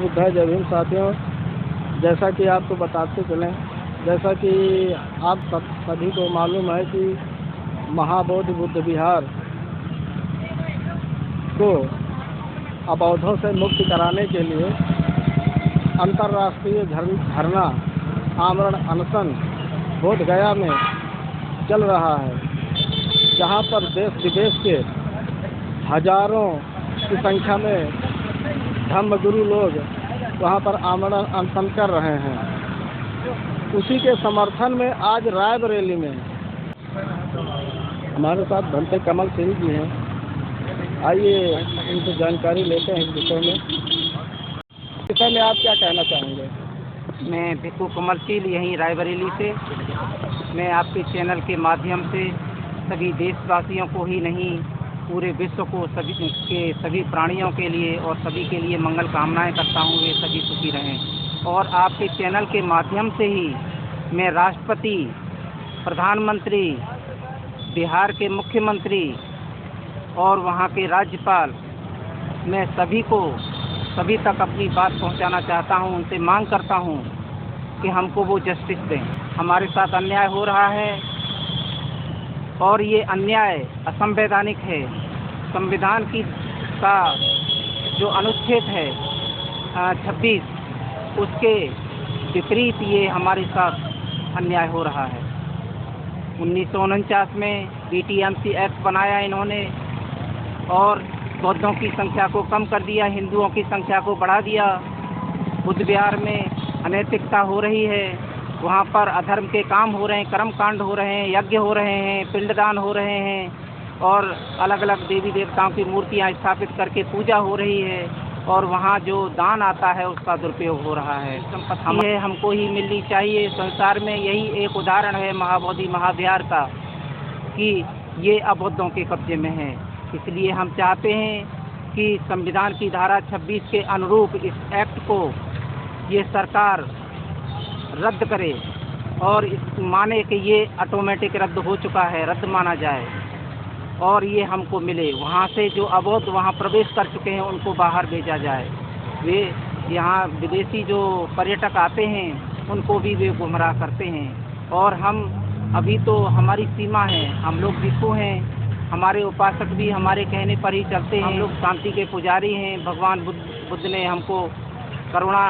बुद्धाय जय भीम साथियों। जैसा कि आपको बताते चलें, जैसा कि आप सभी को मालूम है कि महाबोधि बुद्ध विहार को अवरोधों से मुक्त कराने के लिए अंतर्राष्ट्रीय धरना आमरण अनशन बोध गया में चल रहा है, जहां पर देश विदेश के हजारों की संख्या में धर्मगुरु लोग वहां पर आमरण अनशन कर रहे हैं। उसी के समर्थन में आज रायबरेली में हमारे साथ भंते कमल सिंह जी हैं। आइए इनसे जानकारी लेते हैं इस विषय में। विषय में आप क्या कहना चाहेंगे? मैं भिक्खू कमल सिंह, यहीं रायबरेली से। मैं आपके चैनल के माध्यम से सभी देशवासियों को ही नहीं, पूरे विश्व को, सभी प्राणियों के लिए और सभी के लिए मंगल कामनाएं करता हूं, वे सभी सुखी रहें। और आपके चैनल के माध्यम से ही मैं राष्ट्रपति, प्रधानमंत्री, बिहार के मुख्यमंत्री और वहां के राज्यपाल, मैं सभी तक अपनी बात पहुंचाना चाहता हूं। उनसे मांग करता हूं कि हमको वो जस्टिस दें। हमारे साथ अन्याय हो रहा है और ये अन्याय असंवैधानिक है। संविधान का जो अनुच्छेद है 26, उसके विपरीत ये हमारे साथ अन्याय हो रहा है। 1949 में BTMC एक्ट बनाया इन्होंने और बौद्धों की संख्या को कम कर दिया, हिंदुओं की संख्या को बढ़ा दिया। बुद्ध विहार में अनैतिकता हो रही है, वहाँ पर अधर्म के काम हो रहे हैं, कर्मकांड हो रहे हैं, यज्ञ हो रहे हैं, पिंडदान हो रहे हैं और अलग अलग देवी देवताओं की मूर्तियाँ स्थापित करके पूजा हो रही है और वहाँ जो दान आता है उसका दुरुपयोग हो रहा है। संपत्ति है हमको ही मिलनी चाहिए। संसार में यही एक उदाहरण है महाबोधि महाविहार का कि ये अबौद्धों के कब्जे में है। इसलिए हम चाहते हैं कि संविधान की धारा 26 के अनुरूप इस एक्ट को ये सरकार रद्द करे और इस माने कि ये ऑटोमेटिक रद्द हो चुका है, रद्द माना जाए और ये हमको मिले। वहाँ से जो अबौद्ध वहाँ प्रवेश कर चुके हैं उनको बाहर भेजा जाए। वे यहाँ विदेशी जो पर्यटक आते हैं उनको भी वे गुमराह करते हैं। और हम अभी तो हमारी सीमा है, हम लोग भिक्खु हैं, हमारे उपासक भी हमारे कहने पर ही चलते हैं। हम लोग शांति के पुजारी हैं। भगवान बुद्ध ने हमको करुणा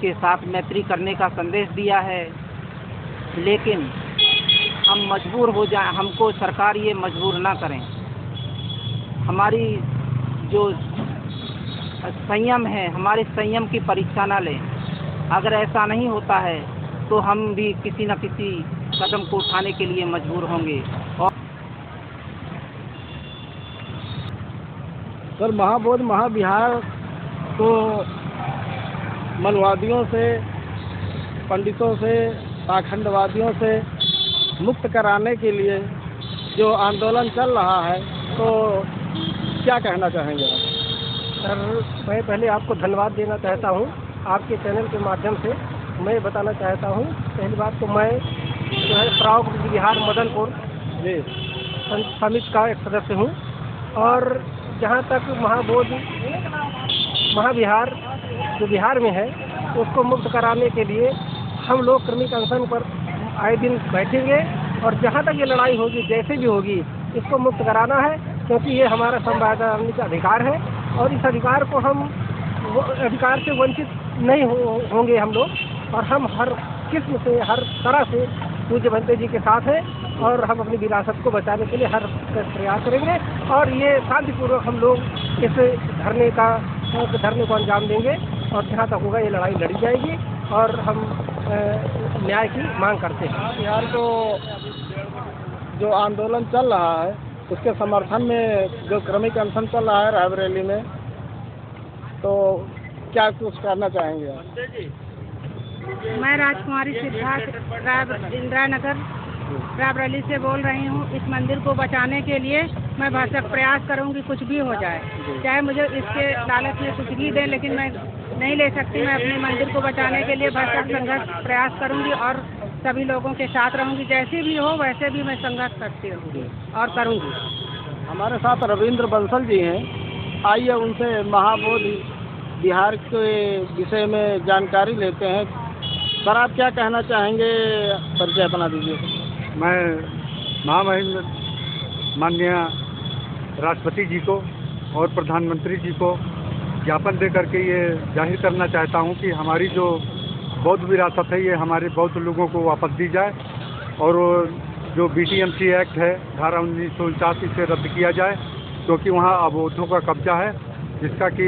के साथ मैत्री करने का संदेश दिया है, लेकिन हम मजबूर हो जाएं, हमको सरकार ये मजबूर ना करें। हमारी जो संयम है, हमारे संयम की परीक्षा ना लें। अगर ऐसा नहीं होता है तो हम भी किसी न किसी कदम को उठाने के लिए मजबूर होंगे। और सर, महाबोधि महाविहार को मनवादियों से, पंडितों से, पाखंडवादियों से मुक्त कराने के लिए जो आंदोलन चल रहा है, तो क्या कहना चाहेंगे आप? सर, मैं पहले आपको धन्यवाद देना चाहता हूं। आपके चैनल के माध्यम से मैं बताना चाहता हूं, पहली बात तो मैं जो है प्राव बिहार मदनपुर जी समिति का एक सदस्य हूं और जहां तक महाबोधि महाविहार जो बिहार में है उसको मुक्त कराने के लिए हम लोग क्रमिक अनशन पर आए दिन बैठेंगे और जहां तक ये लड़ाई होगी, जैसे भी होगी, इसको मुक्त कराना है, क्योंकि ये हमारा संवैधानिक अधिकार है और इस अधिकार को हम अधिकार से वंचित नहीं होंगे हम लोग। और हम हर किस्म से, हर तरह से पूज्य भंते जी के साथ हैं और हम अपनी विरासत को बचाने के लिए हर प्रयास करेंगे और ये शांतिपूर्वक हम लोग इस धरने को अंजाम देंगे और जहाँ तक होगा ये लड़ाई लड़ी जाएगी और हम न्याय की मांग करते हैं। यार, तो जो आंदोलन चल रहा है उसके समर्थन में जो क्रमिक अनशन चल रहा है रायबरेली में, तो क्या कुछ करना चाहेंगे आप? मैं राजकुमारी सिद्धार्थ इंदिरा नगर रायबरेली से बोल रही हूँ। इस मंदिर को बचाने के लिए मैं भरसक प्रयास करूँगी, कुछ भी हो जाए, चाहे मुझे इसके लालच में कुछ भी दें, लेकिन मैं नहीं ले सकती। मैं अपने मंदिर को बचाने के लिए भरसक संघर्ष प्रयास करूँगी और सभी लोगों के साथ रहूँगी। जैसे भी हो वैसे भी मैं संघर्ष करती रहूँगी और करूँगी। हमारे साथ रविंद्र बंसल जी हैं, आइए उनसे महाबोधि बिहार के विषय में जानकारी लेते हैं। सर, आप क्या कहना चाहेंगे? परिचय बना दीजिए। मैं महामहिम माननीय राष्ट्रपति जी को और प्रधानमंत्री जी को ज्ञापन दे करके ये जाहिर करना चाहता हूँ कि हमारी जो बौद्ध विरासत है ये हमारे बौद्ध लोगों को वापस दी जाए और जो BTMC एक्ट है धारा 1949 से रद्द किया जाए, क्योंकि वहाँ अवबौद्धों का कब्जा है जिसका कि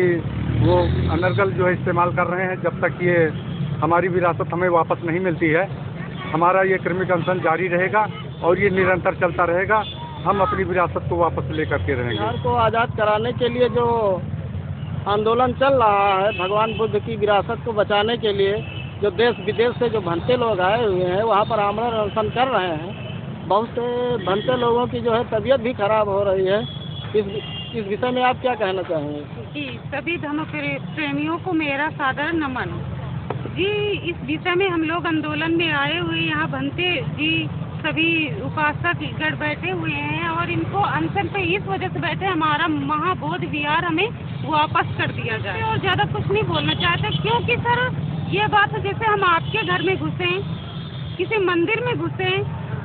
वो अनर्गल जो है इस्तेमाल कर रहे हैं। जब तक ये हमारी विरासत हमें वापस नहीं मिलती है, हमारा ये क्रमिक अनशन जारी रहेगा और ये निरंतर चलता रहेगा। हम अपनी विरासत को वापस लेकर के रहेंगे। बिहार को आज़ाद कराने के लिए जो आंदोलन चल रहा है, भगवान बुद्ध की विरासत को बचाने के लिए, जो देश विदेश से जो भंते लोग आए हुए हैं वहाँ पर आमरण अनशन कर रहे हैं। बहुत से भंते लोगों की जो है तबीयत भी खराब हो रही है। इस विषय में आप क्या कहना चाहेंगे? जी, सभी धर्म प्रेमियों को मेरा सादर नमन। जी, इस विषय में हम लोग आंदोलन में आए हुए, यहाँ भंते जी सभी उपासक गढ़ बैठे हुए हैं और इनको अनशन पे इस वजह से बैठे, हमारा महाबोध विहार हमें वापस कर दिया जाए। और ज़्यादा कुछ नहीं बोलना चाहते, क्योंकि सर ये बात है जैसे हम आपके घर में घुसे, किसी मंदिर में घुसे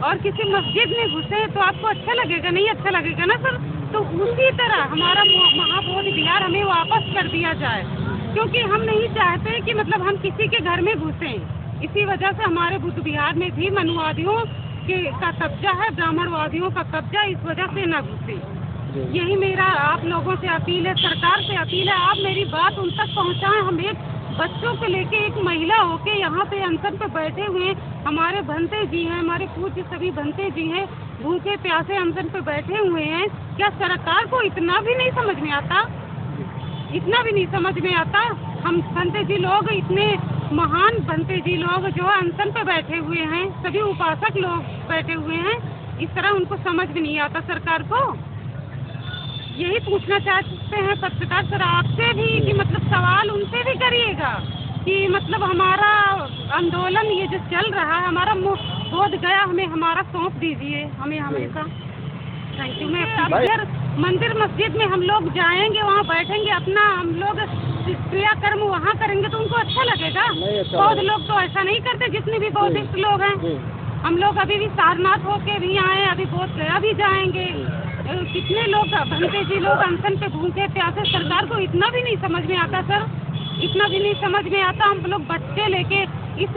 और किसी मस्जिद में घुसे तो आपको अच्छा लगेगा? नहीं अच्छा लगेगा ना सर। तो उसी तरह हमारा महाबोध विहार हमें वापस कर दिया जाए, क्योंकि हम नहीं चाहते कि मतलब हम किसी के घर में घुसें। इसी वजह से हमारे बुद्ध विहार में भी मनुवादियों का कब्जा है, ब्राह्मणवादियों का कब्जा, इस वजह से न घुसे। यही मेरा आप लोगों से अपील है, सरकार से अपील है, आप मेरी बात उन तक पहुंचाएं। हम एक बच्चों को लेके, एक महिला होके यहाँ पे अनशन पे बैठे हुए हैं। हमारे भंते जी हैं, हमारे पूज्य सभी भंते जी हैं, भूखे प्यासे अनशन पे बैठे हुए हैं। क्या सरकार को इतना भी नहीं समझ में आता? इतना भी नहीं समझ में आता? हम भंते जी लोग, इतने महान भंते जी लोग जो अनशन पे बैठे हुए हैं, सभी उपासक लोग बैठे हुए हैं, इस तरह उनको समझ भी नहीं आता सरकार को। यही पूछना चाहते हैं पत्रकार सर आपसे भी कि मतलब सवाल उनसे भी करिएगा कि मतलब हमारा आंदोलन ये जो चल रहा है, हमारा बोध गया हमें हमारा सौंप दीजिए हमें हमेशा। Thank you. मैं मंदिर मस्जिद में हम लोग जाएंगे, वहाँ बैठेंगे, अपना हम लोग क्रियाकर्म वहाँ करेंगे तो उनको अच्छा लगेगा? बौद्ध लोग तो ऐसा नहीं करते, जितने भी बौद्धिस्ट लोग हैं। हम लोग अभी भी सारनाथ होके भी आए, अभी बोध गया भी जाएंगे। कितने लोग भंते जी लोग अनशन पे भूखे प्यासे, सरकार को इतना भी नहीं समझ में आता सर, इतना भी नहीं समझ में आता। हम लोग बच्चे लेके इस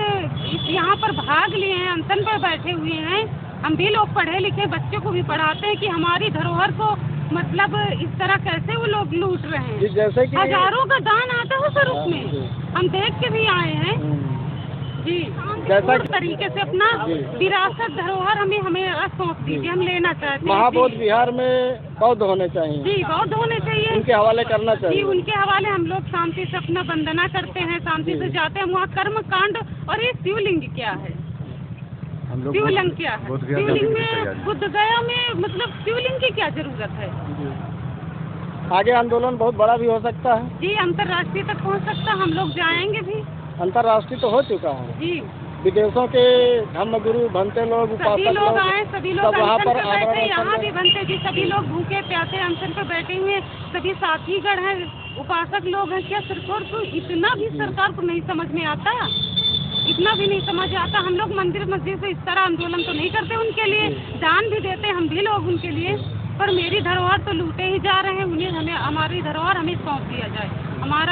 यहाँ पर भाग लिए हैं, अनशन पर बैठे हुए हैं। हम भी लोग पढ़े लिखे बच्चों को भी पढ़ाते हैं कि हमारी धरोहर को मतलब इस तरह कैसे वो लोग लूट रहे हैं। जैसे कि हजारों का दान आता है सर उसमें, हम देख के भी आए हैं जी। जैसा तरीके से अपना विरासत धरोहर हमें सौंप दीजिए, हम लेना चाहते हैं। महाबोध विहार में बौद्ध होने चाहिए जी, बौद्ध होने चाहिए, उनके हवाले करना चाहिए जी। उनके हवाले हम लोग शांति से अपना वंदना करते हैं, शांति से जाते हैं। वहाँ कर्म कांड और ये शिवलिंग क्या है, शिवलिंग क्या है? शिवलिंग में बुद्ध गया में मतलब शिवलिंग की क्या जरूरत है? आगे आंदोलन बहुत बड़ा भी हो सकता है जी, अंतर्राष्ट्रीय तक पहुंच सकता है। हम लोग जाएंगे भी। अंतर्राष्ट्रीय तो हो चुका है जी। विदेशों के धर्मगुरु भंते लोग, सभी लोग आए, सभी लोग वहाँ अनशन पर पे बैठे, यहाँ भी भंते जी सभी लोग भूखे प्यासे अनशन पे बैठे हुए, सभी साथीगण हैं, उपासक लोग हैं। क्या सरकार को इतना भी सरकार को नहीं समझ में आता? इतना भी नहीं समझ आता? हम लोग मंदिर मस्जिद से इस तरह आंदोलन तो नहीं करते उनके लिए, दान भी देते हम भी लोग उनके लिए, पर मेरी धरोहर तो लूटे ही जा रहे हैं। उन्हें हमें हमारी धरोहर हमें सौंप दिया जाए। हमारा